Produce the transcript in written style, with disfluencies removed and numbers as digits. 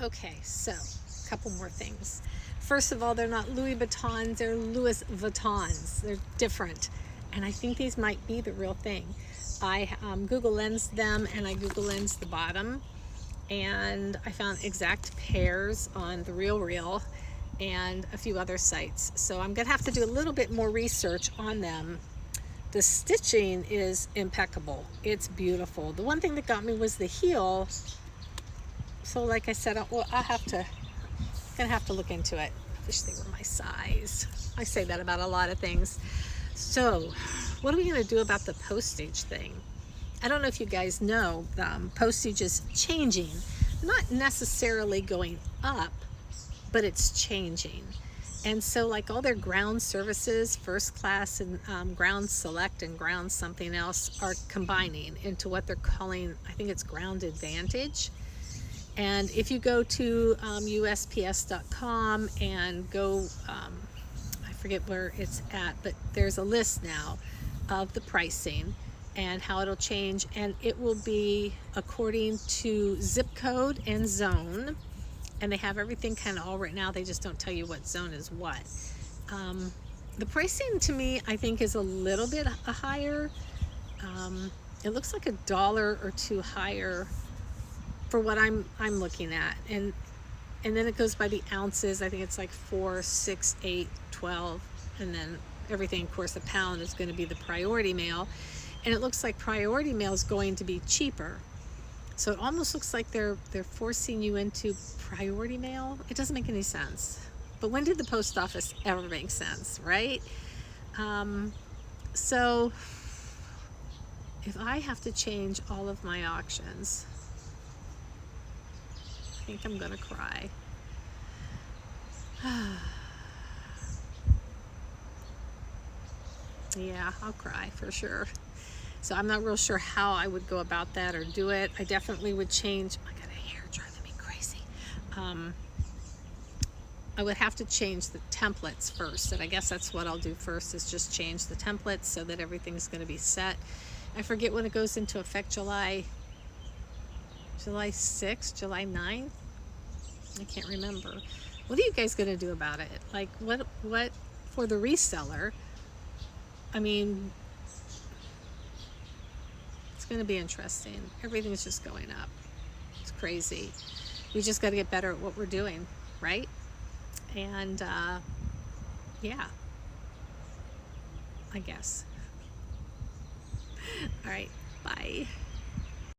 Okay, so a couple more things. First of all, they're not Louis Vuittons, they're Louis Vuittons. They're different. And I think these might be the real thing. I Google Lensed them and I Google Lensed the bottom, and I found exact pairs on The RealReal and a few other sites. So I'm gonna have to do a little bit more research on them. The stitching is impeccable. It's beautiful. The one thing that got me was the heel. So like I said, well, gonna have to look into it. I wish they were my size. I say that about a lot of things. So what are we gonna do about the postage thing? I don't know if you guys know, postage is changing. Not necessarily going up, but it's changing. And so like all their ground services, first class and ground select and ground something else, are combining into what they're calling, I think it's Ground Advantage. And if you go to USPS.com and go, I forget where it's at, but there's a list now of the pricing and how it'll change, and it will be according to zip code and zone, and they have everything kind of all right now. They just don't tell you what zone is what. The pricing to me, I think, is a little bit higher. It looks like $1 or $2 higher for what I'm looking at, and then it goes by the ounces. I think it's like 4, 6, 8, 12, and then everything, of course, a pound is going to be the priority mail, and it looks like priority mail is going to be cheaper. So it almost looks like they're forcing you into priority mail. It doesn't make any sense. But when did the post office ever make sense, right? So if I have to change all of my auctions, I think I'm gonna cry. Yeah, I'll cry for sure. So I'm not real sure how I would go about that or do it. I definitely would change. I got a hair driving me crazy. I would have to change the templates first, and I guess that's what I'll do first, is just change the templates so that everything's going to be set. I forget when it goes into effect. July 6th, July 9th. I can't remember. What are you guys going to do about it? Like what for the reseller? I mean, it's going to be interesting. Everything's just going up. It's crazy. We just got to get better at what we're doing, right? And yeah, I guess. All right, bye.